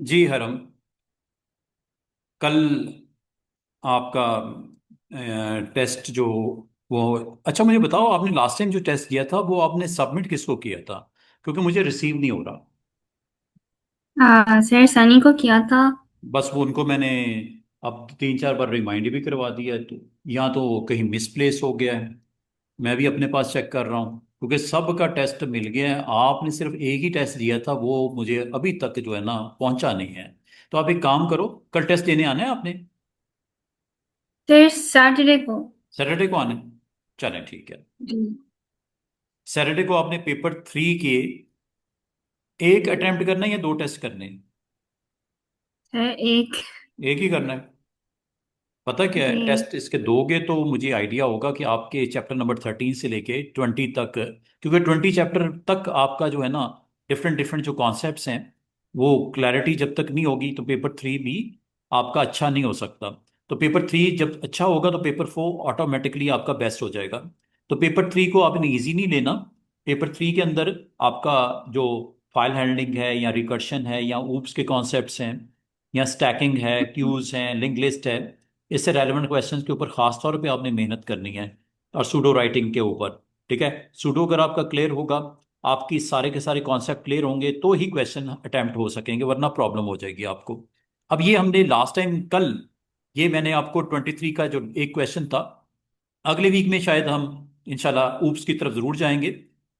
जी हरम। कल आपका टेस्ट जो वो अच्छा मुझे बताओ, आपने लास्ट टाइम जो टेस्ट दिया था वो आपने सबमिट किसको किया था? क्योंकि मुझे रिसीव नहीं हो रहा। सर सनी को किया था। बस वो उनको मैंने अब 3 4 बार रिमाइंड भी करवा दिया है, तो या तो कहीं मिसप्लेस हो गया है। मैं भी अपने पास चेक कर रहा हूँ क्योंकि सब का टेस्ट मिल गया है। आपने सिर्फ एक ही टेस्ट दिया था, वो मुझे अभी तक जो है ना पहुंचा नहीं है। तो आप एक काम करो, कल टेस्ट देने आना है आपने। सर सैटरडे को। सैटरडे को आना है। चलें ठीक है। जी। सैटरडे को आपने पेपर 3 के एक अटेम्प्ट करना है या 2 टेस्ट करने हैं? सर एक। एक ही करना है। पता क्या है, जी। टेस्ट इसके दोगे तो मुझे आइडिया होगा कि आपके चैप्टर नंबर 13 से लेके 20 तक, क्योंकि 20 चैप्टर तक आपका जो है ना डिफरेंट डिफरेंट जो कॉन्सेप्ट्स हैं वो क्लैरिटी जब तक नहीं होगी तो पेपर 3 भी आपका अच्छा नहीं हो सकता। तो पेपर 3 जब अच्छा होगा तो पेपर 4 ऑटोमेटिकली आपका बेस्ट हो जाएगा। तो पेपर 3 को आपने इजी नहीं लेना। पेपर 3 के अंदर आपका जो फाइल हैंडलिंग है या रिकर्शन है या ऊप्स के कॉन्सेप्ट्स हैं या स्टैकिंग है, क्यूज हैं, लिंक लिस्ट है, इससे रेलेवेंट क्वेश्चंस के ऊपर खास तौर पे आपने मेहनत करनी है। और सूडो राइटिंग के ऊपर। ठीक है। सूडो अगर आपका क्लियर होगा, आपकी सारे के सारे कॉन्सेप्ट क्लियर होंगे तो ही क्वेश्चन अटेम्प्ट हो सकेंगे, वरना प्रॉब्लम हो जाएगी आपको। अब ये हमने लास्ट टाइम कल, ये मैंने आपको 23 का जो एक क्वेश्चन था, अगले वीक में शायद हम इंशाल्लाह ऊप्स की तरफ जरूर जाएंगे।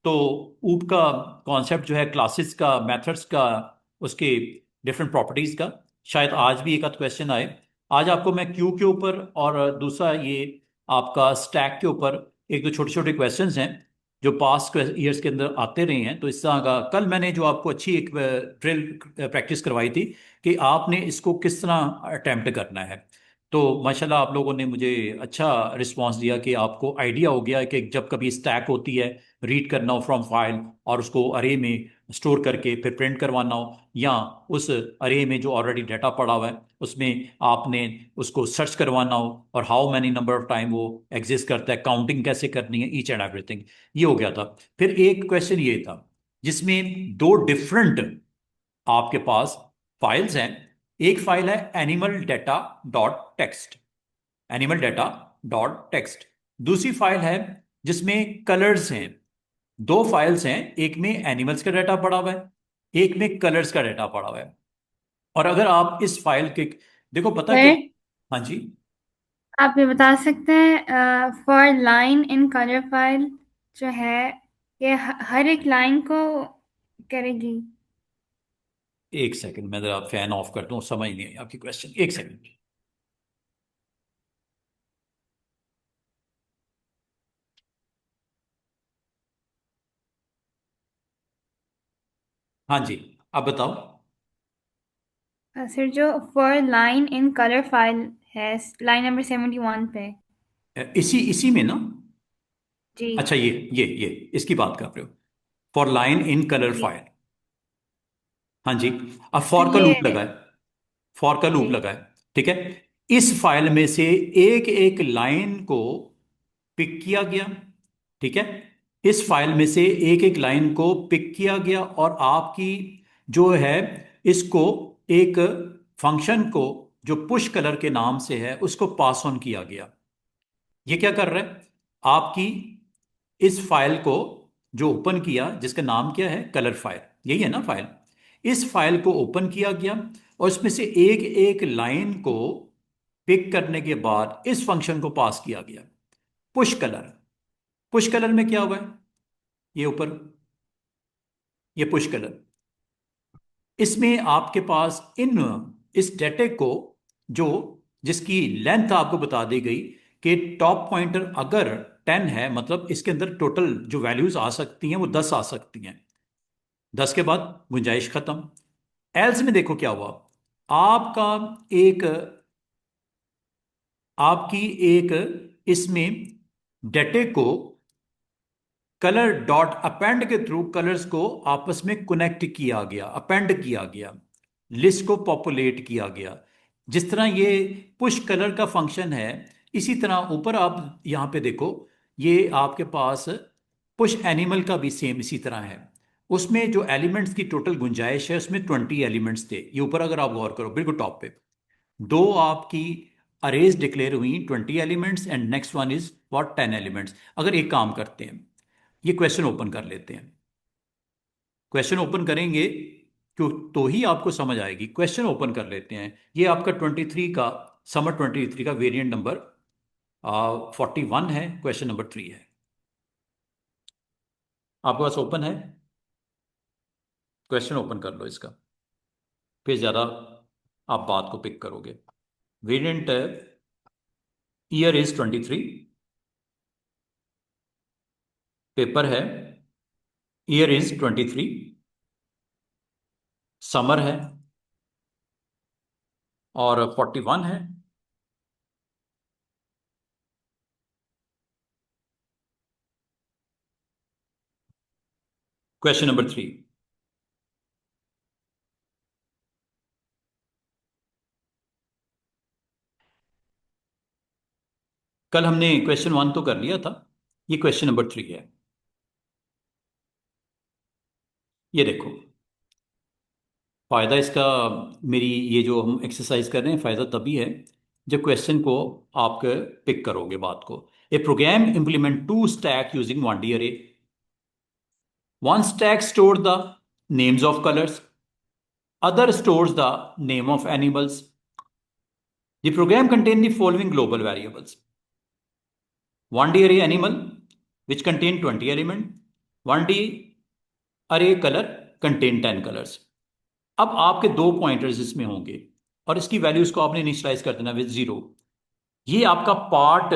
तो ऊप का कॉन्सेप्ट जो है, क्लासेस का, मेथड्स का, उसके डिफरेंट प्रॉपर्टीज का, शायद आज भी एक आध क्वेश्चन आए। आज आपको मैं क्यू के ऊपर और दूसरा ये आपका स्टैक के ऊपर एक दो छोटे छोटे क्वेश्चंस हैं जो पास्ट ईयर्स के अंदर आते रहे हैं। तो इस तरह का कल मैंने जो आपको अच्छी एक ड्रिल प्रैक्टिस करवाई थी कि आपने इसको किस तरह अटेम्प्ट करना है। तो माशाल्लाह आप लोगों ने मुझे अच्छा रिस्पांस दिया कि आपको आइडिया हो गया कि जब कभी स्टैक होती है, रीड करना हो फ्रॉम फाइल और उसको अरे में स्टोर करके फिर प्रिंट करवाना हो, या उस अरे में जो ऑलरेडी डाटा पड़ा हुआ है उसमें आपने उसको सर्च करवाना हो, और how many number of time वो एग्जिस्ट करता है, काउंटिंग कैसे करनी है, ईच एंड एवरीथिंग। ये हो गया था। फिर एक क्वेश्चन ये था जिसमें दो डिफरेंट आपके पास फाइल्स हैं। एक फाइल है animal data dot text, animal data dot text. दूसरी फाइल है जिसमें कलर्स हैं। दो फाइल्स हैं, एक में एनिमल्स का डाटा पड़ा हुआ है, एक में कलर्स का डाटा पड़ा हुआ है। और अगर आप इस फाइल के, देखो पता क्या। सर हाँ जी। आप ये बता सकते हैं for line in colour file जो है ये हर एक लाइन को करेगी। एक सेकंड, मैं जरा फैन ऑफ कर दूं, समझ नहीं आई आपकी क्वेश्चन, एक सेकंड। हाँ जी, आप बताओ। सर जो for line in colour file है लाइन नंबर 71 पे। इसी इसी में ना। जी। अच्छा, ये इसकी बात कर रहे हो, फॉर लाइन इन कलर जी। फाइल। हाँ जी। अब तो फॉर का ये। लूप लगा है। फॉर का लूप जी। लगा है। ठीक है। इस फाइल में से एक एक लाइन को पिक किया गया। ठीक है। इस फाइल में से एक एक लाइन को पिक किया गया और आपकी जो है इसको एक फंक्शन को जो पुश कलर के नाम से है उसको पास ऑन किया गया। ये क्या कर रहा है, आपकी इस फाइल को जो ओपन किया जिसका नाम क्या है, कलर फाइल, यही है ना फाइल। इस फाइल को ओपन किया गया और इसमें से एक एक लाइन को पिक करने के बाद इस फंक्शन को पास किया गया, पुश कलर। पुश कलर में क्या हुआ है, ये ऊपर, ये पुश कलर। इसमें आपके पास इन इस डेटे को जो जिसकी लेंथ आपको बता दी गई कि टॉप पॉइंटर अगर 10 है, मतलब इसके अंदर टोटल जो वैल्यूज आ सकती हैं वो 10 आ सकती हैं। 10 के बाद गुंजाइश खत्म। एल्स में देखो क्या हुआ, आपका एक आपकी एक इसमें डेटे को कलर डॉट अपेंड के थ्रू कलर्स को आपस में कनेक्ट किया गया, अपेंड किया गया, लिस्ट को पॉपुलेट किया गया। जिस तरह ये पुश कलर का फंक्शन है, इसी तरह ऊपर आप यहां पे देखो, ये आपके पास पुश एनिमल का भी सेम इसी तरह है। उसमें जो एलिमेंट्स की टोटल गुंजाइश है उसमें 20 एलिमेंट्स थे। ये ऊपर अगर आप गौर करो बिल्कुल टॉप पे, दो आपकी अरेज डिक्लेयर हुई 20 elements and next one is what 10 elements. अगर एक काम करते हैं, ये क्वेश्चन ओपन कर लेते हैं। क्वेश्चन ओपन करेंगे क्यों, तो ही आपको समझ आएगी। क्वेश्चन ओपन कर लेते हैं। ये आपका 23 का, समर 23 का वेरिएंट नंबर 41 है, क्वेश्चन नंबर 3 है। आपके पास ओपन है, क्वेश्चन ओपन कर लो इसका, फिर ज़्यादा आप बात को पिक करोगे। वेरिएंट ईयर इज 23, पेपर है ईयर इज 23, समर है और 41 है। क्वेश्चन नंबर 3, कल हमने क्वेश्चन 1 तो कर लिया था, ये क्वेश्चन नंबर 3 है। ये देखो, फायदा इसका, मेरी ये जो हम एक्सरसाइज कर रहे हैं, फायदा तभी है जब क्वेश्चन को आप पिक करोगे बात को। A program implement to stack using 1D array. One stack stored the names of colors, other stores the name of animals. The program contains the following global variables: 1D array animal, which contain 20 elements, 1D array color contain 10 colors. अब आपके दो pointers इसमें होंगे और इसकी values को आपने initialise कर देना विद 0। ये आपका पार्ट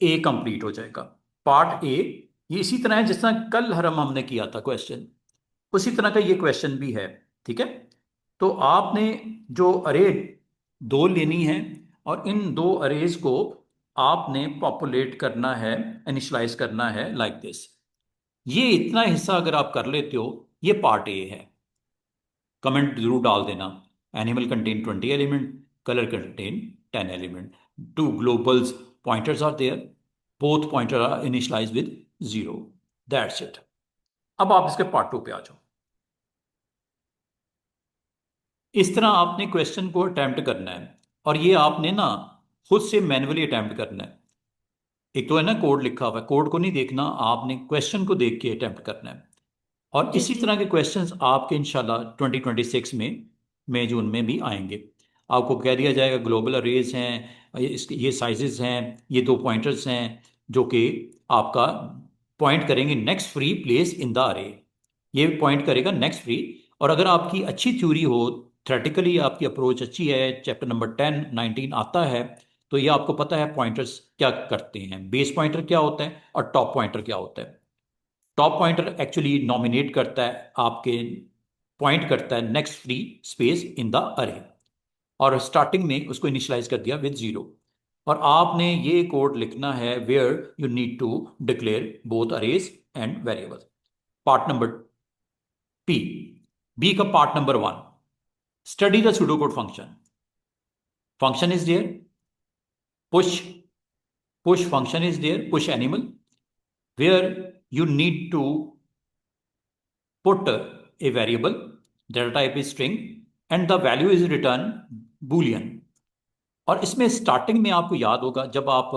ए कंप्लीट हो जाएगा। पार्ट ए ये इसी तरह है जिस तरह कल हमने किया था क्वेश्चन, उसी तरह का ये क्वेश्चन भी है। ठीक है, तो आपने जो अरे दो लेनी है और इन दो अरेज को आपने पॉपुलेट करना है, इनिशलाइज करना है लाइक दिस। ये इतना हिस्सा अगर आप कर लेते हो, ये पार्ट ए है। कमेंट जरूर डाल देना, animal contain 20 element, colour contain 10 element, two globals pointers are there, both pointer are initialise with 0। That's it. अब आप इसके पार्ट 2 पे आ जाओ। इस तरह आपने क्वेश्चन को अटेम्प्ट करना है और ये आपने ना खुद से मैन्युअली अटेम्प्ट करना है। एक तो है ना कोड लिखा हुआ है, कोड को नहीं देखना, आपने क्वेश्चन को देख के अटेम्प्ट करना है। और जी इसी जी। तरह के क्वेश्चंस आपके इंशाल्लाह 2026 में मई जून में भी आएंगे। आपको कह दिया जाएगा ग्लोबल अरेज हैं, ये साइजेस हैं, ये दो पॉइंटर्स हैं जो कि आपका पॉइंट करेंगे next free place in the अरे। ये पॉइंट करेगा नेक्स्ट फ्री। और अगर आपकी अच्छी थ्योरी हो, थ्रेटिकली आपकी अप्रोच अच्छी है, चैप्टर नंबर 10, 19 आता है, तो ये आपको पता है पॉइंटर्स क्या करते हैं, बेस पॉइंटर क्या होता है और टॉप पॉइंटर क्या होता है। टॉप पॉइंटर एक्चुअली नॉमिनेट करता है आपके, पॉइंट करता है next free space in the अरे, और स्टार्टिंग में उसको इनिशियलाइज कर दिया विद 0। और आपने ये कोड लिखना है where you need to declare both arrays and variable. Part number P, B का part number 1, study the pseudocode function. Function is there, push, push function is there, push animal, where you need to put a variable, data type is string, and the value is return boolean। और इसमें starting में आपको याद होगा जब आप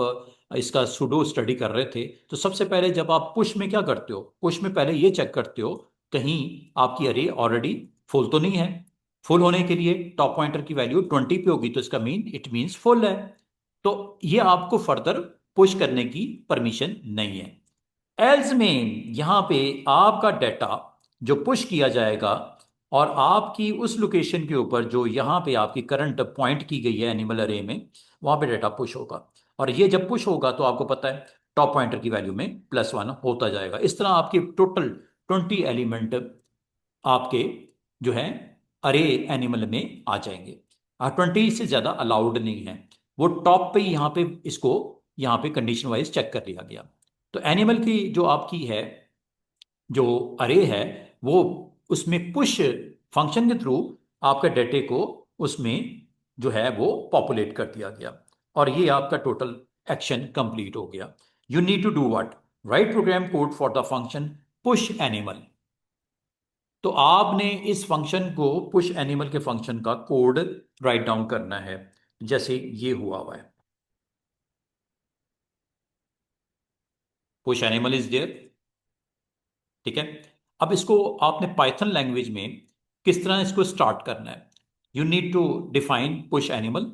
इसका sudo study कर रहे थे, तो सबसे पहले जब आप पुश में क्या करते हो, पुश में पहले ये चेक करते हो कहीं आपकी अरे ऑलरेडी फुल तो नहीं है। फुल होने के लिए टॉप पॉइंटर की वैल्यू 20 पे होगी, तो इसका मीन इट मीन्स फुल है। तो ये आपको फर्दर पुश करने की परमिशन नहीं है। एल्स में यहां पे आपका डाटा जो पुश किया जाएगा और आपकी उस लोकेशन के ऊपर जो यहां पे आपकी करंट पॉइंट की गई है एनिमल अरे में, वहां पे डाटा पुश होगा। और ये जब पुश होगा तो आपको पता है टॉप पॉइंटर की वैल्यू में +1 होता जाएगा। इस तरह आपकी टोटल 20 एलिमेंट आपके जो है अरे एनिमल में आ जाएंगे। 20 से ज्यादा अलाउड नहीं है, वो टॉप पे यहाँ पे इसको यहाँ पे कंडीशन वाइज चेक कर लिया गया। तो एनिमल की जो आपकी है जो अरे है, वो उसमें पुश फंक्शन के थ्रू आपके डेटे को उसमें जो है वो पॉपुलेट कर दिया गया और ये आपका टोटल एक्शन कंप्लीट हो गया। You need to do what, write program code for the function push animal. तो आपने इस फंक्शन को पुश एनिमल के फंक्शन का कोड राइट डाउन करना है, जैसे ये हुआ है। पुश एनिमल इज देयर, ठीक है। अब इसको आपने पाइथन लैंग्वेज में किस तरह इसको स्टार्ट करना है। You need to define push animal,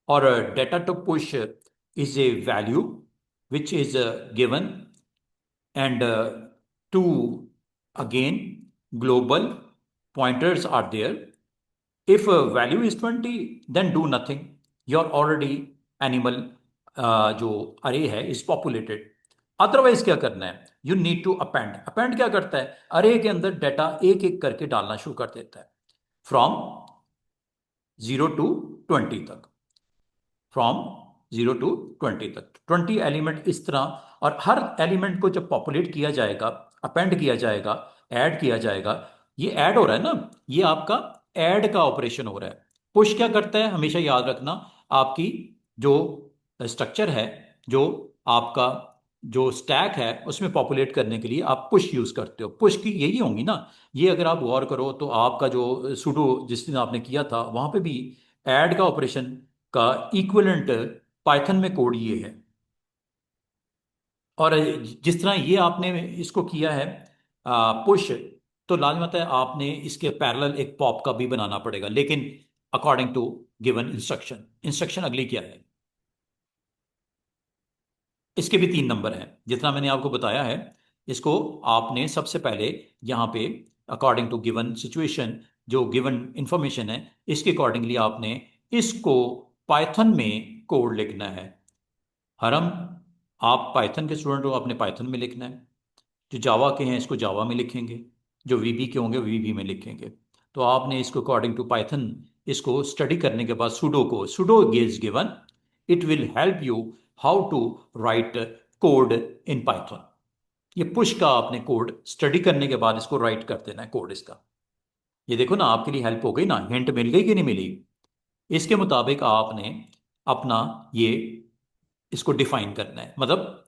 or data to push is a value which is given, and two, again, global pointers are there. If value is 20, then do nothing. Your already animal जो अरे है is populated. Otherwise क्या करना है, you need to append. Append क्या करता है, अरे के अंदर डाटा एक एक करके डालना शुरू कर देता है, फ्रॉम 0 to 20 तक, फ्रॉम 0 to 20 तक 20 एलिमेंट इस तरह। और हर एलिमेंट को जब पॉपुलेट किया जाएगा, अपेंड किया जाएगा, ऐड किया जाएगा, ये ऐड हो रहा है ना, ये आपका ऐड का ऑपरेशन हो रहा है। पुश क्या करता है, हमेशा याद रखना, आपकी जो स्ट्रक्चर है, जो आपका जो स्टैक है, उसमें पॉपुलेट करने के लिए आप पुश यूज करते हो। पुश की यही होंगी ना, ये अगर आप गौर करो तो आपका जो सुडो जिस दिन आपने किया था वहां पे भी ऐड का ऑपरेशन का इक्विवेलेंट पाइथन में कोड ये है। और जिस तरह ये आपने इसको किया है पुश, तो लाजमत है आपने इसके पैरेलल एक पॉप का भी बनाना पड़ेगा, लेकिन according to given instruction. Instruction अगली क्या है, इसके भी 3 नंबर हैं जितना मैंने आपको बताया है। इसको आपने सबसे पहले यहाँ पे अकॉर्डिंग टू गिवन सिचुएशन, जो गिवन इंफॉर्मेशन है, इसके अकॉर्डिंगली आपने इसको पाइथन में कोड लिखना है। हरम, आप पाइथन के स्टूडेंट हो, आपने पाइथन में लिखना है। जो जावा के हैं इसको जावा में लिखेंगे, जो वीबी के होंगे वीबी में लिखेंगे। तो आपने इसको अकॉर्डिंग टू पाइथन इसको स्टडी करने के बाद सुडो को, pseudo is given, it will help you how to write code in Python. ये पुश का आपने कोड स्टडी करने के बाद इसको राइट कर देना है कोड इसका। ये देखो ना, आपके लिए हेल्प हो गई ना, हिंट मिल गई कि नहीं मिली। इसके मुताबिक आपने अपना ये इसको डिफाइन करना है, मतलब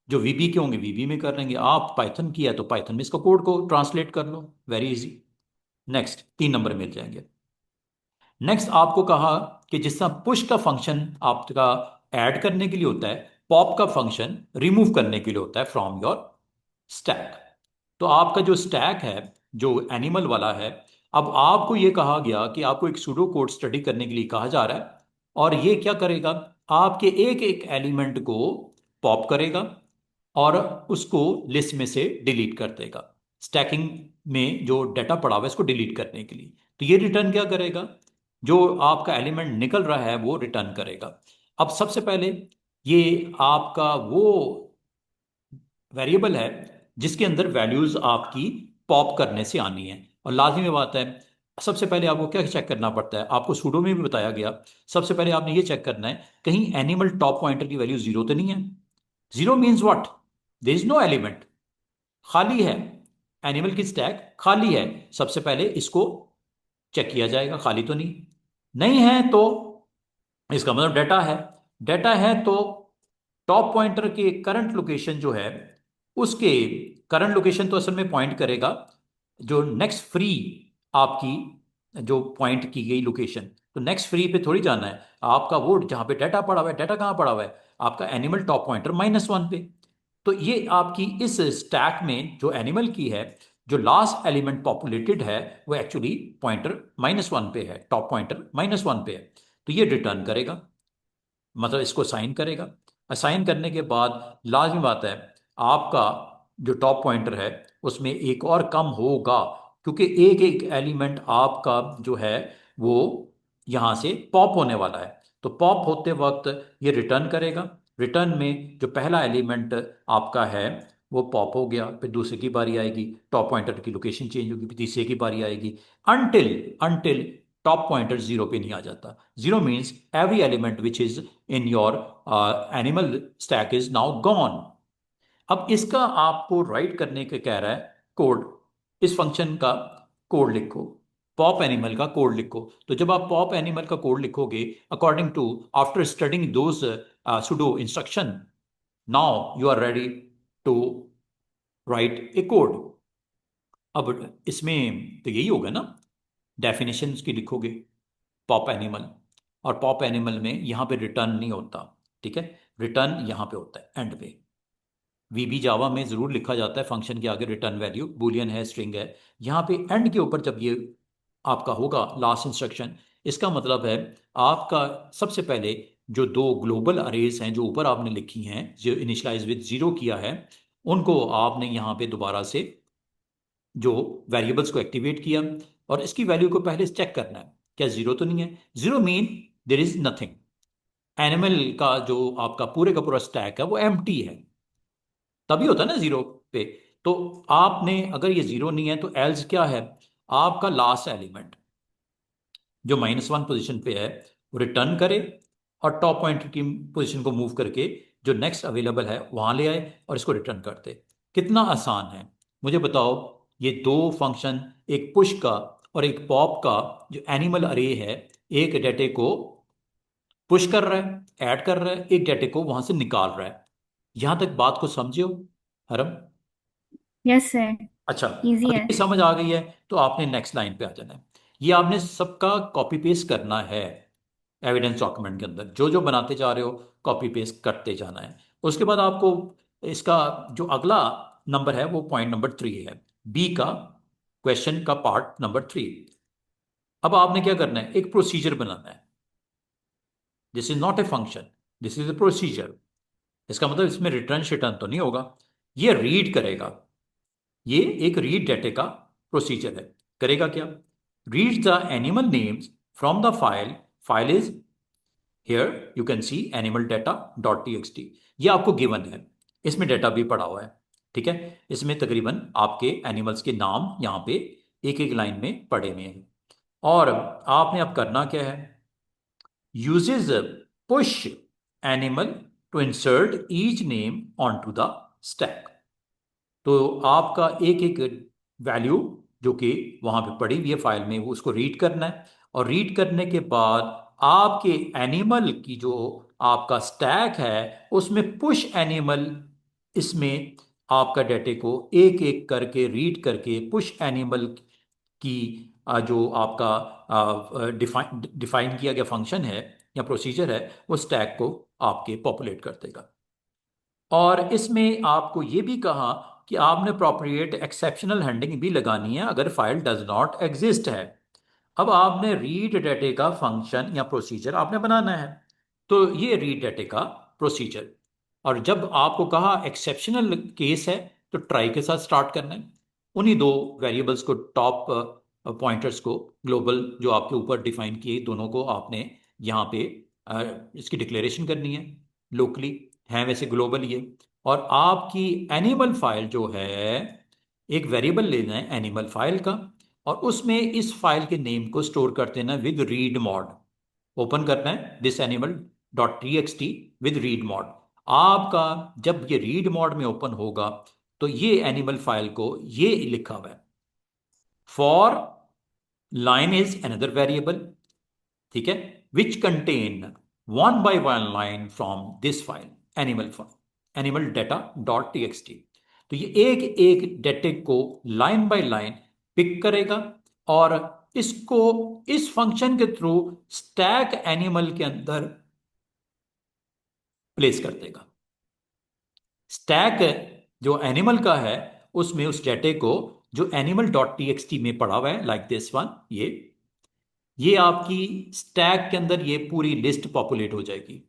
जो वीबी के होंगे वीबी में कर लेंगे, आप पाइथन किया तो पाइथन में इसको कोड को ट्रांसलेट कर लो, वेरी इजी। नेक्स्ट 3 नंबर मिल जाएंगे। नेक्स्ट आपको कहा कि जिस तरह पुश का फंक्शन आपका ऐड करने के लिए होता है, पॉप का फंक्शन रिमूव करने के लिए होता है फ्रॉम योर स्टैक। तो आपका जो स्टैक है, जो एनिमल वाला है, अब आपको ये कहा गया कि आपको एक सूडो कोड स्टडी करने के लिए कहा जा रहा है, और ये क्या करेगा, आपके एक एक एलिमेंट को पॉप करेगा और उसको लिस्ट में से डिलीट कर देगा। स्टैकिंग में जो डाटा पड़ा हुआ है इसको डिलीट करने के लिए, तो ये रिटर्न क्या करेगा, जो आपका एलिमेंट निकल रहा है वो रिटर्न करेगा। अब सबसे पहले ये आपका वो वेरिएबल है जिसके अंदर वैल्यूज आपकी पॉप करने से आनी है। और लाजमी बात है, सबसे पहले आपको क्या चेक करना पड़ता है, आपको सूडो में भी बताया गया, सबसे पहले आपने ये चेक करना है कहीं एनिमल टॉप पॉइंटर की वैल्यू 0 तो नहीं है। 0 means what, there is no element, खाली है, एनिमल की स्टैक खाली है। सबसे पहले इसको चेक किया जाएगा, खाली तो नहीं, नहीं है तो इसका मतलब डाटा है। डाटा है तो टॉप पॉइंटर के करंट लोकेशन जो है, उसके करंट लोकेशन तो असल में पॉइंट करेगा जो नेक्स्ट फ्री आपकी जो पॉइंट की गई लोकेशन। तो नेक्स्ट फ्री पे थोड़ी जाना है आपका, वो जहां पे डाटा पड़ा हुआ है, डाटा कहाँ पड़ा हुआ है, आपका एनिमल टॉप पॉइंटर -1 पे। तो ये आपकी इस स्टैक में जो एनिमल की है, जो लास्ट एलिमेंट पॉपुलेटेड है, वो एक्चुअली पॉइंटर -1 पे है, टॉप पॉइंटर -1 पे है। तो ये रिटर्न करेगा, मतलब इसको असाइन करेगा। असाइन करने के बाद लाजमी बात है, आपका जो टॉप पॉइंटर है उसमें एक और कम होगा, क्योंकि एक एक एलिमेंट आपका जो है वो यहाँ से पॉप होने वाला है। तो पॉप होते वक्त ये रिटर्न करेगा। रिटर्न में जो पहला एलिमेंट आपका है वो पॉप हो गया, फिर दूसरे की बारी आएगी, टॉप पॉइंटर की लोकेशन चेंज होगी, फिर तीसरे की बारी आएगी, अनटिल अनटिल टॉप पॉइंटर 0 पे नहीं आ जाता। 0 means every element which is in your animal stack is now gone. अब इसका आपको राइट करने के कह रहा है कोड, इस फंक्शन का कोड लिखो, पॉप एनिमल का कोड लिखो। तो जब आप पॉप एनिमल का कोड लिखोगे, according to after studying those pseudo instruction, now you are ready to write a code. अब इसमें तो यही होगा ना, डेफिनेशन उसकी लिखोगे, पॉप एनिमल, और पॉप एनिमल में यहाँ पे रिटर्न नहीं होता, ठीक है, रिटर्न यहाँ पे होता है एंड पे। वीबी जावा में जरूर लिखा जाता है फंक्शन के आगे रिटर्न वैल्यू, बुलियन है, स्ट्रिंग है। यहाँ पे एंड के ऊपर जब ये आपका होगा लास्ट इंस्ट्रक्शन, इसका मतलब है आपका सबसे पहले जो दो ग्लोबल अरेज हैं जो ऊपर आपने लिखी हैं, जो इनिशियलाइज विद जीरो किया है, उनको आपने यहाँ पे दोबारा से जो वेरिएबल्स को एक्टिवेट किया, और इसकी वैल्यू को पहले चेक करना है क्या जीरो तो नहीं है। Zero mean there is nothing, animal का जो आपका पूरे का पूरा स्टैक है वो एम्प्टी है, तभी होता है ना जीरो पे। तो आपने अगर ये जीरो नहीं है तो एल्स क्या है, आपका लास्ट एलिमेंट जो -1 पोजीशन पे है वो रिटर्न करे, और टॉप पॉइंटर की पोजीशन को मूव करके जो नेक्स्ट अवेलेबल है वहां ले आए और इसको रिटर्न कर दे। कितना आसान है, मुझे बताओ। ये दो फंक्शन, एक पुश का और एक पॉप का, जो एनिमल अरे है, एक डेटे को पुश कर रहा है, ऐड कर रहा है, एक डेटे को वहां से निकाल रहा है। यहां तक बात को समझियो हरम। Yes sir. अच्छा, इजी अगर है। ये समझ आ गई है तो आपने नेक्स्ट लाइन पे आ जाना है। ये आपने सबका कॉपी पेस्ट करना है, एविडेंस डॉक्यूमेंट के अंदर जो जो बनाते जा रहे हो कॉपी पेस्ट करते जाना है। उसके बाद आपको इसका जो अगला नंबर है वो पॉइंट नंबर 3 है, बी का क्वेश्चन का पार्ट नंबर 3। अब आपने क्या करना है, एक प्रोसीजर बनाना है। This is not a function, this is a procedure. इसका मतलब इसमें रिटर्न शिटर्न तो नहीं होगा, ये रीड करेगा। ये एक रीड डेटे का प्रोसीजर है। करेगा क्या, read the animal names from the file, file is here you can see animal data dot T x T. ये आपको गिवन है, इसमें डेटा भी पड़ा हुआ है, ठीक है। इसमें तकरीबन आपके एनिमल्स के नाम यहाँ पे एक एक लाइन में पड़े हुए हैं। और आपने अब करना क्या है, uses push animal to insert each name onto the stack। तो आपका एक एक वैल्यू जो कि वहां पे पड़ी हुई है फाइल में वो उसको रीड करना है, और रीड करने के बाद आपके एनिमल की जो आपका स्टैक है उसमें पुश एनिमल, इसमें आपका डेटे को एक एक करके रीड करके पुश एनिमल की जो आपका डिफाइन डिफाइन किया गया फंक्शन है या प्रोसीजर है वो स्टैक को आपके पॉपुलेट कर देगा। और इसमें आपको ये भी कहा कि आपने प्रोप्रिएट एक्सेप्शनल हैंडलिंग भी लगानी है अगर फाइल डज नॉट एग्जिस्ट है। अब आपने रीड डेटे का फंक्शन या प्रोसीजर आपने बनाना है, तो ये रीड डेटे का प्रोसीजर। और जब आपको कहा एक्सेप्शनल केस है तो ट्राई के साथ स्टार्ट करना है। उन्हीं दो वेरिएबल्स को, टॉप पॉइंटर्स को, ग्लोबल जो आपके ऊपर डिफाइन किए दोनों को आपने यहाँ पे इसकी डिक्लेरेशन करनी है लोकली, है वैसे ग्लोबल ये। और आपकी एनिमल फाइल जो है, एक वेरिएबल लेना है एनिमल फाइल का, और उसमें इस फाइल के नेम को स्टोर कर देना विद रीड मॉड। ओपन करना है this animal dot T x T with read mod. आपका जब ये रीड मॉड में ओपन होगा तो ये एनिमल फाइल को ये लिखा हुआ है, for line is another variable, ठीक है, which contain one by one line from this file animal data dot T x T. तो ये एक एक डेटे को लाइन बाय लाइन पिक करेगा और इसको इस फंक्शन के थ्रू स्टैक एनिमल के अंदर प्लेस कर देगा। स्टैक जो एनिमल का है उसमें उस डेटे को, जो animal dot T x T में पड़ा हुआ है लाइक दिस वन, ये आपकी स्टैक के अंदर ये पूरी लिस्ट पॉपुलेट हो जाएगी।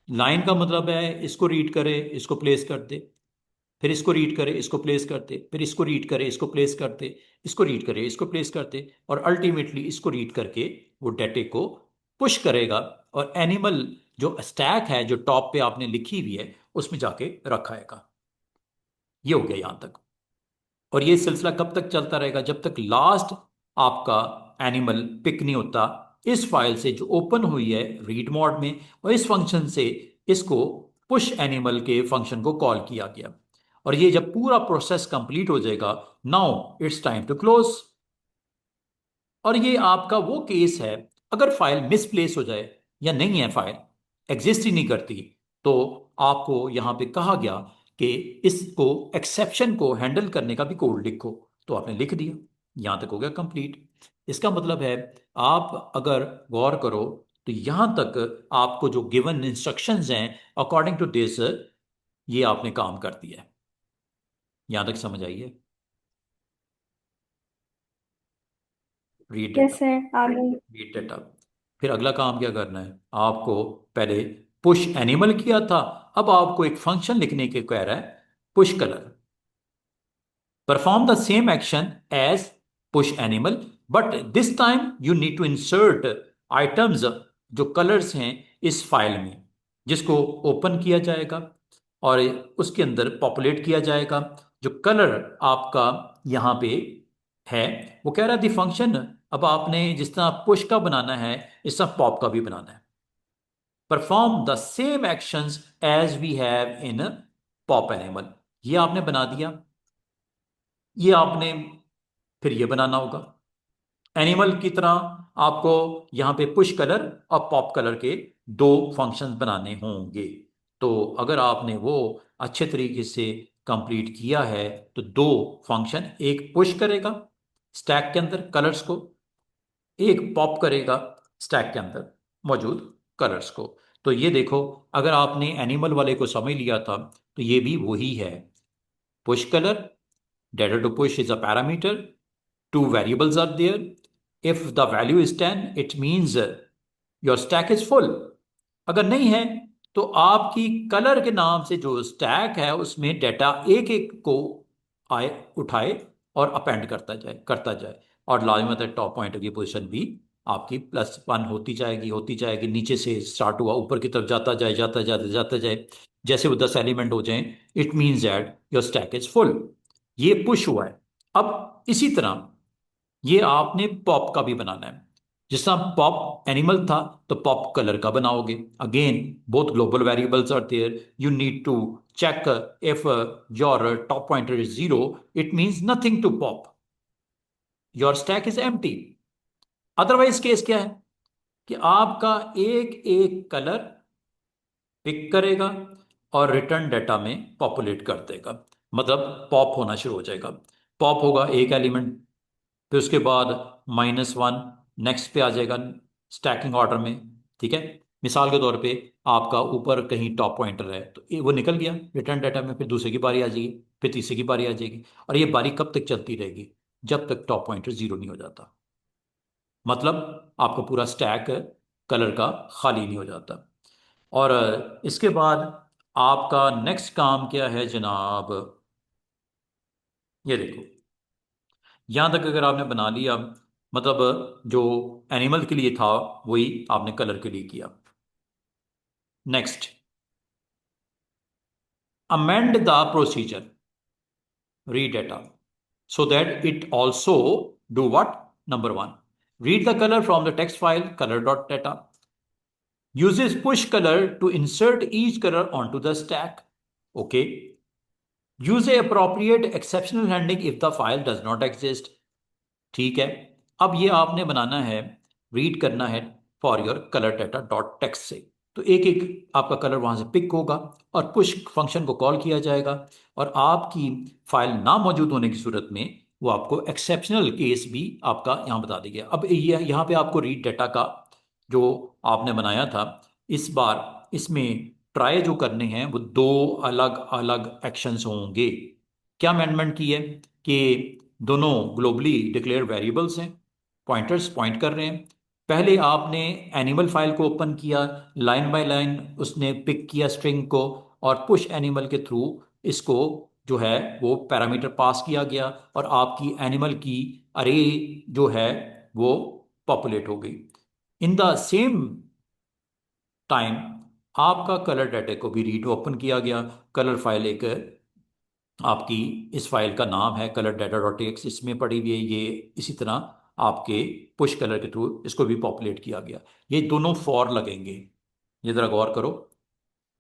लाइन का मतलब है इसको रीड करे इसको प्लेस कर दे, फिर इसको रीड करे इसको प्लेस कर दे, फिर इसको रीड करे इसको प्लेस कर दे, इसको रीड करे इसको प्लेस कर दे, और अल्टीमेटली इसको रीड करके वो डेटे को पुश करेगा और एनिमल जो स्टैक है जो टॉप पे आपने लिखी हुई है उसमें जाके रखाएगा। ये हो गया यहां तक। और ये सिलसिला कब तक चलता रहेगा, जब तक लास्ट आपका एनिमल पिक नहीं होता इस फाइल से जो ओपन हुई है रीड मोड में, और इस फंक्शन से इसको पुश एनिमल के फंक्शन को कॉल किया गया। और ये जब पूरा प्रोसेस कंप्लीट हो जाएगा, now it's time to close. और ये आपका वो केस है अगर फाइल मिसप्लेस हो जाए या नहीं है, फाइल एग्जिस्ट ही नहीं करती, तो आपको यहां पे कहा गया कि इसको एक्सेप्शन को हैंडल करने का भी कोड लिखो। तो आपने लिख दिया, यहां तक हो गया कंप्लीट। इसका मतलब है आप अगर गौर करो तो यहां तक आपको जो गिवन इंस्ट्रक्शंस हैं अकॉर्डिंग टू दिस, ये आपने काम कर दिया है। यहां तक समझ आई है? Read yes data. सर, आगे। Read data. फिर अगला काम क्या करना है आपको? पहले पुश एनिमल किया था, अब आपको एक फंक्शन लिखने के कह रहा है, push colour. Perform the same action as push animal, but this time you need to insert items, जो कलर्स हैं इस फाइल में, जिसको ओपन किया जाएगा और उसके अंदर पॉपुलेट किया जाएगा। जो कलर आपका यहाँ पे है, वो कह रहा है दी फंक्शन। अब आपने जिस तरह पुश का बनाना है, इस तरह पॉप का भी बनाना है। Perform the same actions as we have in pop animal. ये आपने बना दिया। ये आपने फिर ये बनाना होगा एनिमल की तरह। आपको यहाँ पे पुश कलर और पॉप कलर के दो फंक्शंस बनाने होंगे। तो अगर आपने वो अच्छे तरीके से कंप्लीट किया है तो दो फंक्शन, एक पुश करेगा स्टैक के अंदर कलर्स को, एक पॉप करेगा स्टैक के अंदर मौजूद कलर्स को। तो ये देखो, अगर आपने एनिमल वाले को समझ लिया था तो ये भी वही है। Push colour, data to push is a parameter. Two variables are there. If the value is 10, it means your stack is full. अगर नहीं है तो आपकी कलर के नाम से जो स्टैक है उसमें डेटा एक एक को आए उठाए और अपेंड करता जाए। और लाजमत टॉप पॉइंटर की पोजीशन भी आपकी +1 होती जाएगी, नीचे से स्टार्ट हुआ ऊपर की तरफ जाता जाए। जैसे वो 10 एलिमेंट हो जाएं, it means that your stack is full. ये पुश हुआ है। अब इसी तरह ये आपने पॉप का भी बनाना है। जिस तरह पॉप एनिमल था तो पॉप कलर का बनाओगे। Again both global variables are there, you need to check if your top pointer is 0, it means nothing to pop, your stack is empty. Otherwise case क्या है कि आपका एक एक कलर पिक करेगा और रिटर्न डेटा में पॉपुलेट कर देगा, मतलब पॉप होना शुरू हो जाएगा। पॉप होगा एक एलिमेंट, फिर उसके बाद -1 नेक्स्ट पे आ जाएगा स्टैकिंग ऑर्डर में। ठीक है, मिसाल के तौर पे आपका ऊपर कहीं टॉप पॉइंटर है तो वो निकल गया रिटर्न डाटा में, फिर दूसरे की बारी आ जाएगी, फिर तीसरे की बारी आ जाएगी। और ये बारी कब तक चलती रहेगी? जब तक टॉप पॉइंटर 0 नहीं हो जाता, मतलब आपका पूरा स्टैक कलर का खाली नहीं हो जाता। और इसके बाद आपका नेक्स्ट काम क्या है जनाब? ये देखो, यहां तक अगर आपने बना लिया, मतलब जो एनिमल के लिए था वही आपने कलर के लिए किया। Next, amend the procedure read data so that it also do what? Number one, read the color from the text file color.data, uses push color to insert each color onto the stack. Okay, use a appropriate exceptional handling if the file does not exist. ठीक है, अब ये आपने बनाना है, read करना है for your colour data dot text से। तो एक एक आपका कलर वहां से पिक होगा और पुश फंक्शन को कॉल किया जाएगा। और आपकी फाइल ना मौजूद होने की सूरत में वो आपको एक्सेप्शनल केस भी आपका यहाँ बता देगा। अब ये यहाँ पे आपको रीड डाटा का जो आपने बनाया था, इस बार इसमें ट्राई जो करने हैं वो दो अलग अलग एक्शंस होंगे। क्या अमेंडमेंट की है कि दोनों ग्लोबली डिक्लेयर वेरिएबल्स हैं, पॉइंटर्स पॉइंट कर रहे हैं। पहले आपने एनिमल फाइल को ओपन किया, लाइन बाय लाइन उसने पिक किया स्ट्रिंग को, और पुश एनिमल के थ्रू इसको जो है वो पैरामीटर पास किया गया और आपकी एनिमल की अरे जो है वो पॉपुलेट हो गई। इन द सेम टाइम आपका कलर डाटा को भी रीड ओपन किया गया। कलर फाइल एक आपकी, इस फाइल का नाम है कलर डाटा डॉट एक्स, इसमें पड़ी हुई है ये। इसी तरह आपके पुश कलर के थ्रू इसको भी पॉपुलेट किया गया। ये दोनों फॉर लगेंगे, ये जरा गौर करो।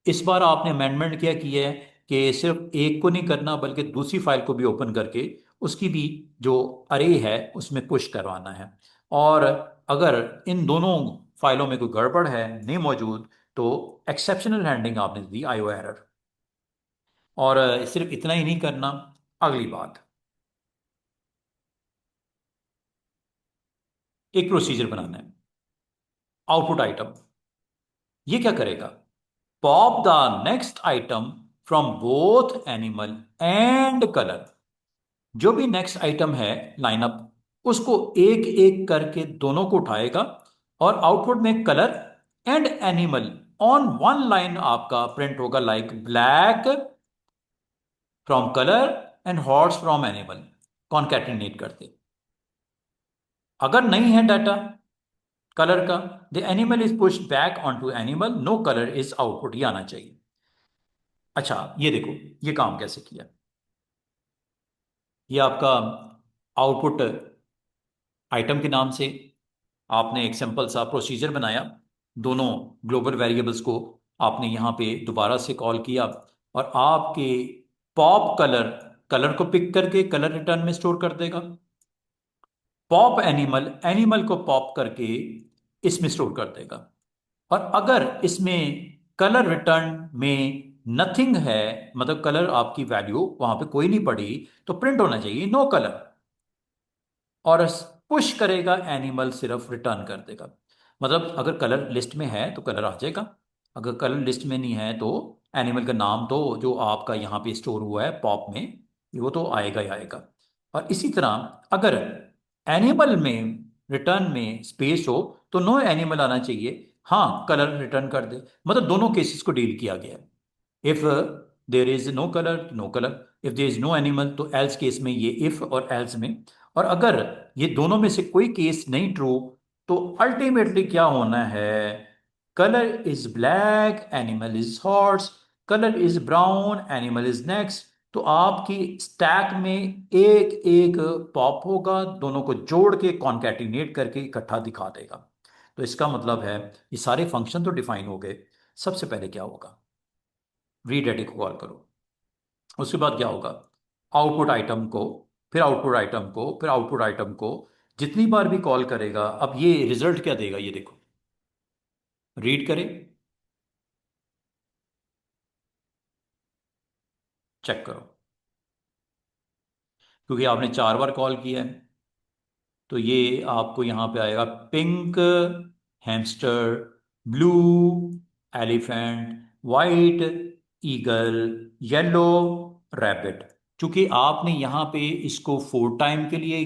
इस बार आपने अमेंडमेंट क्या किया है कि सिर्फ एक को नहीं करना बल्कि दूसरी फाइल को भी ओपन करके उसकी भी जो अरे है उसमें पुश करवाना है। और अगर इन दोनों फाइलों में कोई गड़बड़ है नहीं मौजूद तो एक्सेप्शनल हैंडलिंग आपने दी, आईओ एरर। और सिर्फ इतना ही नहीं करना, अगली बात, एक प्रोसीजर बनाना है। आउटपुट आइटम, ये क्या करेगा? Pop the next item from both animal and colour. जो भी नेक्स्ट आइटम है लाइनअप, उसको एक एक करके दोनों को उठाएगा और आउटपुट में colour and animal on one line आपका प्रिंट होगा, like black from colour and horse from animal, concatenate करते। अगर नहीं है डाटा कलर का, the animal is pushed back on to animal, no colour is output, ये आना चाहिए। अच्छा ये देखो, ये काम कैसे किया। ये आपका आउटपुट आइटम के नाम से आपने एक सिंपल सा प्रोसीजर बनाया। दोनों ग्लोबल वेरिएबल्स को आपने यहाँ पे दोबारा से कॉल किया और आपके पॉप कलर, कलर को पिक करके कलर रिटर्न में स्टोर कर देगा। पॉप एनिमल, एनिमल को पॉप करके इसमें स्टोर कर देगा। और अगर इसमें कलर रिटर्न में नथिंग है, मतलब कलर आपकी वैल्यू वहां पे कोई नहीं पड़ी, तो प्रिंट होना चाहिए नो कलर। और पुश करेगा एनिमल, सिर्फ रिटर्न कर देगा। मतलब अगर कलर लिस्ट में है तो कलर आ जाएगा, अगर कलर लिस्ट में नहीं है तो एनिमल का नाम तो जो आपका यहाँ पे स्टोर हुआ है पॉप में, वो तो आएगा ही आएगा। और इसी तरह अगर एनिमल में रिटर्न में स्पेस हो तो नो एनिमल आना चाहिए, हाँ कलर रिटर्न कर दे। मतलब दोनों केसेस को डील किया गया है। If there is no colour, no colour. If there is no animal, तो एल्स केस में ये इफ और एल्स में। और अगर ये दोनों में से कोई केस नहीं ट्रू, तो अल्टीमेटली क्या होना है? Colour is black, animal is horse. Colour is brown, animal is next. तो आपकी स्टैक में एक एक पॉप होगा, दोनों को जोड़ के कॉन्कैटिनेट करके इकट्ठा दिखा देगा। तो इसका मतलब है ये सारे फंक्शन तो डिफाइन हो गए। सबसे पहले क्या होगा? रीड एडी को कॉल करो। उसके बाद क्या होगा? आउटपुट आइटम को, फिर आउटपुट आइटम को, फिर आउटपुट आइटम को जितनी बार भी कॉल करेगा, अब ये रिजल्ट क्या देगा ये देखो। रीड करें, चेक करो, क्योंकि आपने 4 बार कॉल किया है। तो ये आपको यहां पे आएगा pink hamster, blue elephant, white eagle, yellow rabbit. क्योंकि आपने यहाँ पे इसको 4 टाइम के लिए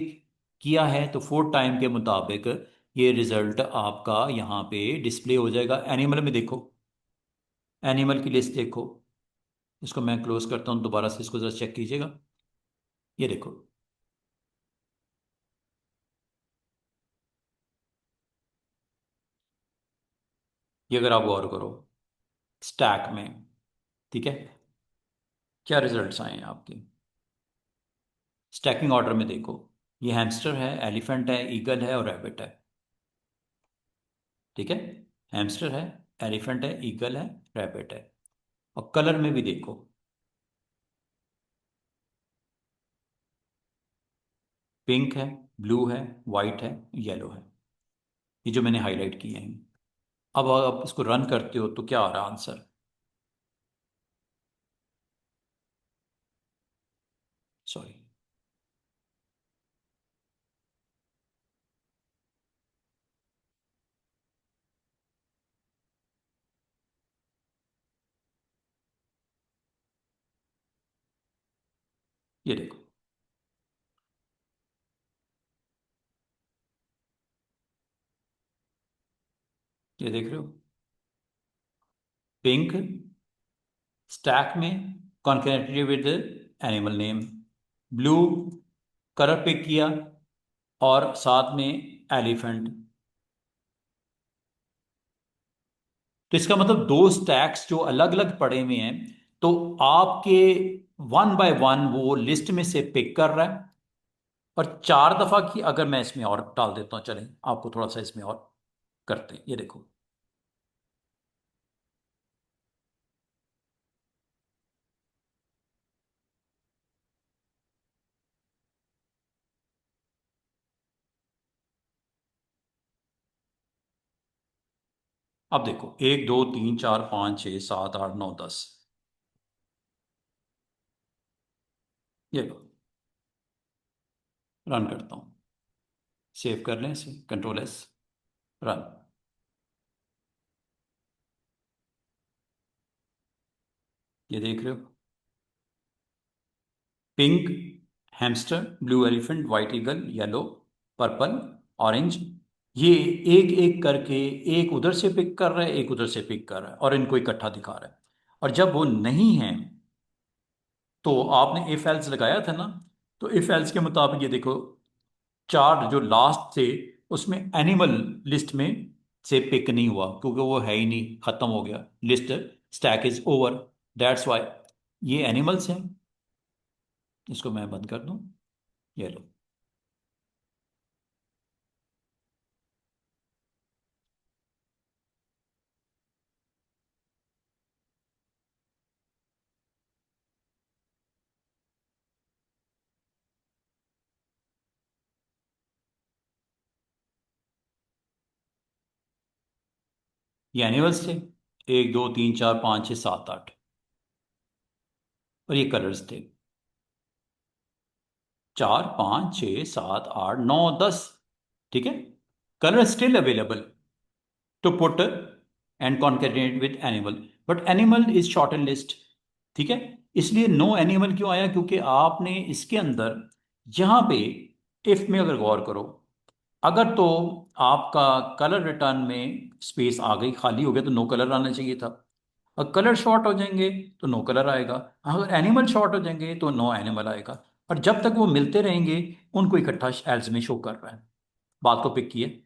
किया है, तो 4 टाइम के मुताबिक ये रिजल्ट आपका यहाँ पे डिस्प्ले हो जाएगा। एनिमल में देखो, एनिमल की लिस्ट देखो। इसको मैं क्लोज करता हूँ, दोबारा से इसको जरा चेक कीजिएगा। ये देखो, ये अगर आप गौर करो स्टैक में, ठीक है, क्या रिजल्ट्स आए हैं आपके। स्टैकिंग ऑर्डर में देखो, ये हैमस्टर है, एलिफेंट है, ईगल है और रैबिट है। ठीक है, हैमस्टर है, एलिफेंट है, ईगल है, रैबिट है। और कलर में भी देखो, पिंक है, ब्लू है, वाइट है, येलो है। ये जो मैंने हाईलाइट किए हैं। अब आप इसको रन करते हो तो क्या आ रहा है आंसर? सॉरी, ये देखो, ये देख रहे हो, पिंक स्टैक में concatenated with animal name, blue colour pick किया और साथ में एलिफेंट। तो इसका मतलब दो स्टैक्स जो अलग अलग पड़े हुए हैं, तो आपके वन बाय वन वो लिस्ट में से पिक कर रहा है। और 4 दफा की अगर मैं इसमें और डाल देता हूं, चलें आपको थोड़ा सा इसमें और करते हैं, ये देखो। अब देखो, 1 2 3 4 5 6 7 8 9 10। ये लो, रन करता हूं। सेव कर लें इसे, कंट्रोल एस, रन। ये देख रहे हो, pink hamster, blue elephant, white eagle, yellow, purple, orange. ये एक एक करके, एक उधर से पिक कर रहा है, एक उधर से पिक कर रहा है, और इनको इकट्ठा दिखा रहा है। और जब वो नहीं है, तो आपने इफ एल्स लगाया था ना, तो इफ एल्स के मुताबिक ये देखो, चार जो लास्ट थे उसमें एनिमल लिस्ट में से पिक नहीं हुआ, क्योंकि वो है ही नहीं, खत्म हो गया, list stack is over, that's why. ये एनिमल्स हैं। इसको मैं बंद कर दूं, ये लो। ये एनिमल्स थे, एक दो तीन चार पाँच छः सात आठ। और ये कलर्स थे, चार पाँच छः सात आठ नौ दस। ठीक है, colour still available to put and concatenate with animal, but animal is short in list. ठीक है, इसलिए नो एनिमल क्यों आया, क्योंकि आपने इसके अंदर यहां पे इफ में अगर गौर करो, अगर तो आपका कलर रिटर्न में स्पेस आ गई, खाली हो गया, तो नो कलर आना चाहिए था। अगर कलर शॉर्ट हो जाएंगे तो नो कलर आएगा, अगर एनिमल शॉर्ट हो जाएंगे तो नो एनिमल आएगा। और जब तक वो मिलते रहेंगे, उनको इकट्ठा एल्स में शो कर रहा है। बात को पिक किए।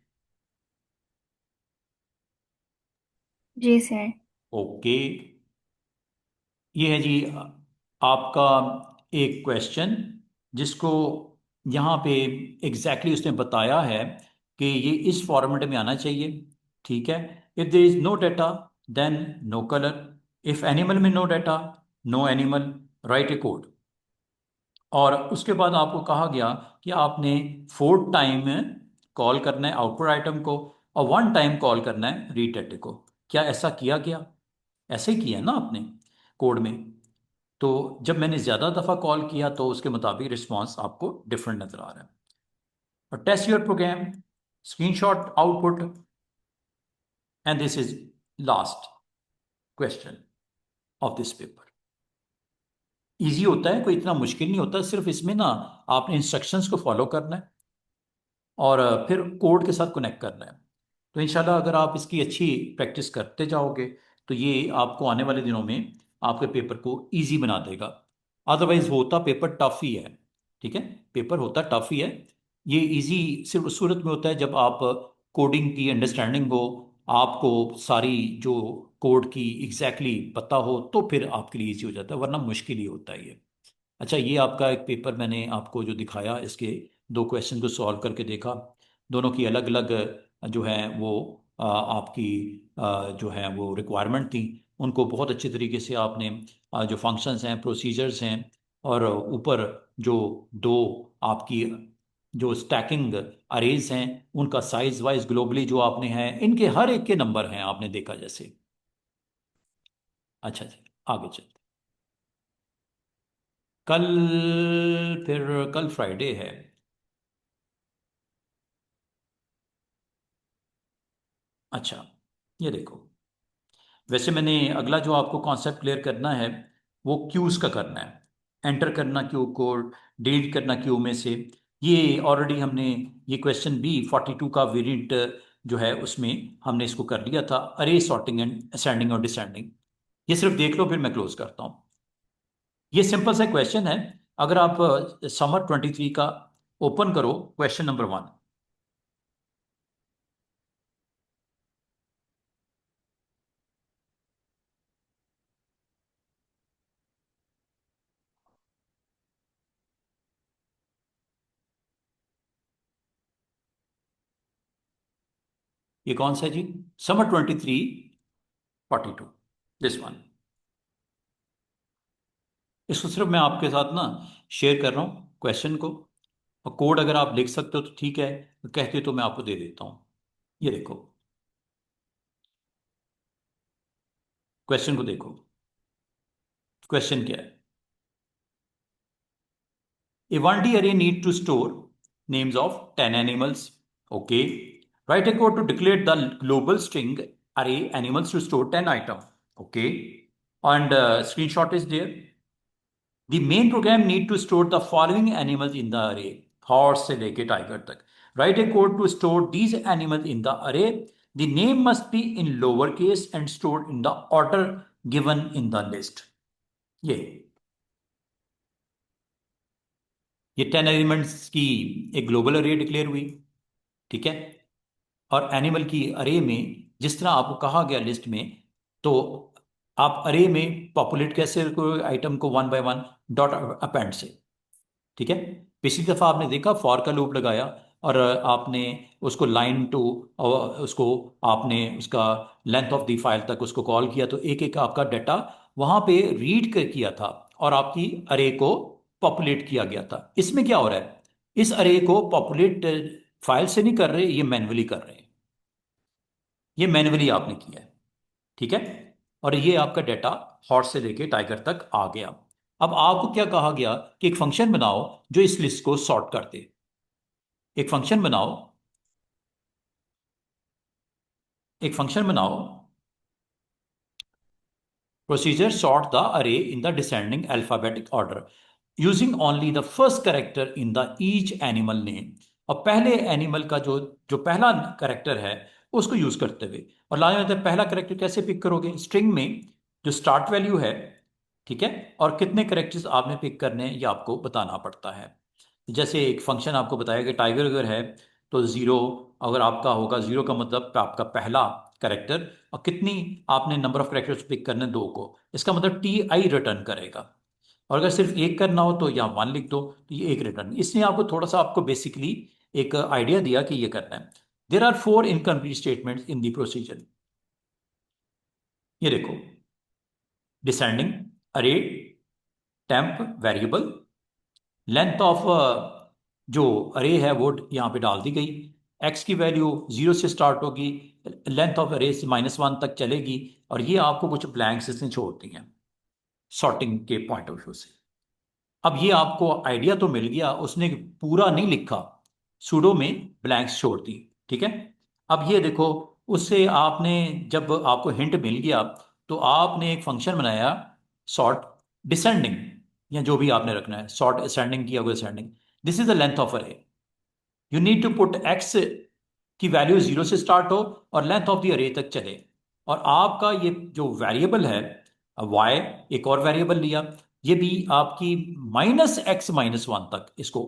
जी सर। ओके, ये है जी आपका एक क्वेश्चन, जिसको यहाँ पे एग्जैक्टली उसने बताया है कि ये इस फॉर्मेट में आना चाहिए। ठीक है, if there is no data then no colour, if animal में no data, no animal, write a code. और उसके बाद आपको कहा गया कि आपने 4 टाइम कॉल करना है आउटपुट आइटम को, और 1 टाइम कॉल करना है रीड डाटा को। क्या ऐसा किया गया? ऐसे ही किया ना आपने कोड में? तो जब मैंने ज़्यादा दफ़ा कॉल किया तो उसके मुताबिक रिस्पॉन्स आपको डिफरेंट नज़र आ रहा है। और test your program, screenshot output, and this is last question of this paper. Easy होता है, कोई इतना मुश्किल नहीं होता, सिर्फ इसमें ना आपने इंस्ट्रक्शंस को फॉलो करना है, और फिर कोड के साथ कनेक्ट करना है। तो इंशाल्लाह अगर आप इसकी अच्छी प्रैक्टिस करते जाओगे, तो ये आपको आने वाले दिनों में आपके पेपर को इजी बना देगा। अदरवाइज होता पेपर टफ ही है। ठीक है, पेपर होता टफ ही है। ये इजी सिर्फ उस सूरत में होता है जब आप कोडिंग की अंडरस्टैंडिंग हो, आपको सारी जो कोड की एग्जैक्टली पता हो, तो फिर आपके लिए इजी हो जाता है, वरना मुश्किल ही होता है ये। अच्छा, ये आपका एक पेपर मैंने आपको जो दिखाया, इसके दो क्वेश्चन को सॉल्व करके देखा, दोनों की अलग अलग जो है वो आपकी जो है वो रिक्वायरमेंट थी। उनको बहुत अच्छे तरीके से आपने जो फंक्शंस हैं, प्रोसीजर्स हैं, और ऊपर जो दो आपकी जो स्टैकिंग अरेज हैं, उनका साइज वाइज ग्लोबली जो आपने हैं, इनके हर एक के नंबर हैं, आपने देखा जैसे। अच्छा जी, आगे चलते। कल, फिर कल फ्राइडे है। अच्छा, ये देखो, वैसे मैंने अगला जो आपको कॉन्सेप्ट क्लियर करना है, वो क्यूज का करना है। एंटर करना क्यू कोड, डिलीट करना क्यू में से। ये ऑलरेडी हमने, ये क्वेश्चन बी 42 का वेरिएंट जो है उसमें हमने इसको कर लिया था, अरे सॉर्टिंग एंड असेंडिंग और डिसेंडिंग। ये सिर्फ देख लो, फिर मैं क्लोज करता हूँ। ये सिंपल सा क्वेश्चन है। अगर आप समर 23 का ओपन करो, क्वेश्चन नंबर 1। ये कौन सा है जी? Summer 23 42, this one. इसको सिर्फ मैं आपके साथ ना शेयर कर रहा हूँ क्वेश्चन को, और कोड अगर आप लिख सकते हो तो ठीक है, कहते तो मैं आपको दे देता हूँ। ये देखो, क्वेश्चन को देखो। क्वेश्चन क्या है? A 1D array need to store names of 10 animals. Okay. Write a code to declare the global string array animals to store 10 item. Okay. And screenshot is there. The main program need to store the following animals in the array. Horse से लेके tiger तक. Write a code to store these animals in the array. The name must be in lowercase and stored in the order given in the list. ये ये 10 elements की एक global अरे declare हुई। ठीक है। और एनिमल की अरे में जिस तरह आपको कहा गया लिस्ट में, तो आप अरे में पॉपुलेट कैसे करोगे आइटम को, one by one dot append से। ठीक है। पिछली दफा आपने देखा फॉर का लूप लगाया और आपने उसको लाइन टू, उसको आपने उसका लेंथ ऑफ द फाइल तक उसको कॉल किया, तो एक एक आपका डाटा वहां पे रीड कर किया था और आपकी अरे को पॉपुलेट किया गया था। इसमें क्या हो रहा है, इस अरे को पॉपुलेट फाइल से नहीं कर रहे, ये मैन्युअली कर रहे हैं। ये मैन्युअली आपने किया है। ठीक है। और ये आपका डाटा हॉर्स से लेके टाइगर तक आ गया। अब आपको क्या कहा गया कि एक फंक्शन बनाओ जो इस लिस्ट को सॉर्ट कर दे। एक फंक्शन बनाओ, एक फंक्शन बनाओ, प्रोसीजर सॉर्ट द अरे in the descending alphabetic order using only the first character in the each animal name. और पहले एनिमल का जो जो पहला करेक्टर है उसको यूज करते हुए, और लाने में पहला करेक्टर कैसे पिक करोगे, स्ट्रिंग में जो स्टार्ट वैल्यू है। ठीक है। और कितने करेक्टर्स आपने पिक करने हैं ये आपको बताना पड़ता है। जैसे एक फंक्शन आपको बताया कि टाइगर अगर है तो जीरो, अगर आपका होगा जीरो का मतलब आपका पहला करेक्टर, और कितनी आपने नंबर ऑफ करेक्टर्स पिक करने, दो को, इसका मतलब टी आई रिटर्न करेगा। और अगर सिर्फ एक करना हो तो यहाँ वन लिख दो, तो ये एक रिटर्न। इसने आपको थोड़ा सा आपको बेसिकली एक आइडिया दिया कि ये करना है। There are four incomplete statements in the procedure. ये देखो, डिसेंडिंग अरे, टेम्प वेरिएबल, लेंथ ऑफ जो अरे है वो यहाँ पे डाल दी गई। एक्स की वैल्यू जीरो से स्टार्ट होगी, लेंथ ऑफ अरे से -1 तक चलेगी, और ये आपको कुछ ब्लैंक्स इसने छोड़ती हैं सॉर्टिंग के पॉइंट ऑफ व्यू से। अब ये आपको आइडिया तो मिल गया, उसने पूरा नहीं लिखा, सूडो में ब्लैंक्स छोड़ दी। ठीक है। अब ये देखो, उससे आपने जब आपको हिंट मिल गया तो आपने एक फंक्शन बनाया सॉर्ट डिसेंडिंग, या जो भी आपने रखना है, सॉर्ट असेंडिंग की या ascending. This is the length of array. You need to put X की वैल्यू जीरो से स्टार्ट हो और लेंथ ऑफ द अरे तक चले। और आपका ये जो वेरिएबल है वाई, एक और वेरिएबल लिया, ये भी आपकी -x-1 तक इसको।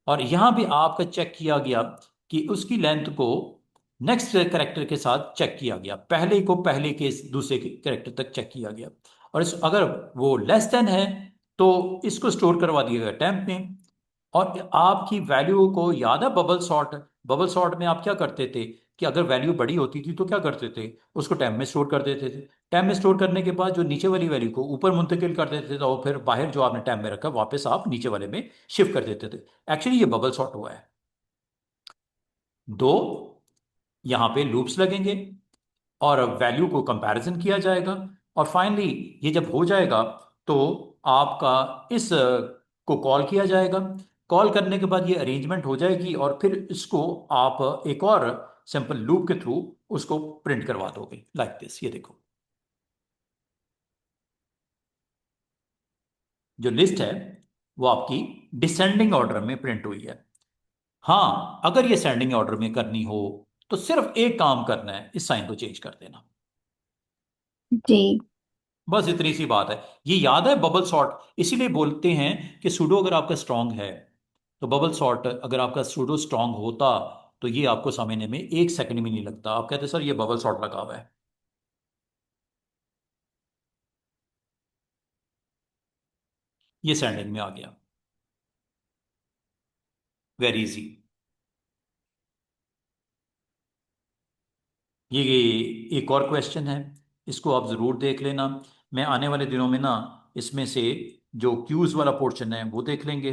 और यहां भी आपका चेक किया गया कि उसकी लेंथ को नेक्स्ट करेक्टर के साथ चेक किया गया, पहले को पहले के दूसरे करेक्टर तक चेक किया गया। और इस अगर वो लेस देन है तो इसको स्टोर करवा दिया गया टेम्प में। और आपकी वैल्यू को याद है बबल सॉर्ट, बबल सॉर्ट में आप क्या करते थे कि अगर वैल्यू बड़ी होती थी तो क्या करते थे, उसको टेम्प में स्टोर कर देते थे। टेम्प में स्टोर करने के बाद जो नीचे वाली वैल्यू को ऊपर मुंतकिल कर देते थे, और फिर बाहर जो आपने टेम्प में रखा वापस आप नीचे वाले में शिफ्ट कर देते थे। एक्चुअली ये बबल सॉर्ट हुआ है। दो यहाँ पे लूप्स लगेंगे और वैल्यू को कंपैरिजन किया जाएगा, और फाइनली ये जब हो जाएगा तो आपका इस को कॉल किया जाएगा। कॉल करने के बाद ये अरेंजमेंट हो जाएगी और फिर इसको आप एक और सिंपल लूप के थ्रू उसको प्रिंट करवा दोगे लाइक दिस। ये देखो, जो लिस्ट है वो आपकी डिसेंडिंग ऑर्डर में प्रिंट हुई है। हाँ, अगर ये सेंडिंग ऑर्डर में करनी हो तो सिर्फ एक काम करना है, इस साइन को चेंज कर देना। जी। बस इतनी सी बात है। ये याद है बबल सॉर्ट, इसीलिए बोलते हैं कि सूडो अगर आपका स्ट्रांग है तो बबल सॉर्ट, अगर आपका सूडो स्ट्रांग होता तो ये आपको समझने में 1 सेकंड भी नहीं लगता। आप कहते सर ये बबल सॉर्ट लगा हुआ है। ये सेंडिंग में आ गया, वेरी इजी। ये एक और क्वेश्चन है, इसको आप ज़रूर देख लेना। मैं आने वाले दिनों में ना इसमें से जो क्यूज वाला पोर्शन है वो देख लेंगे।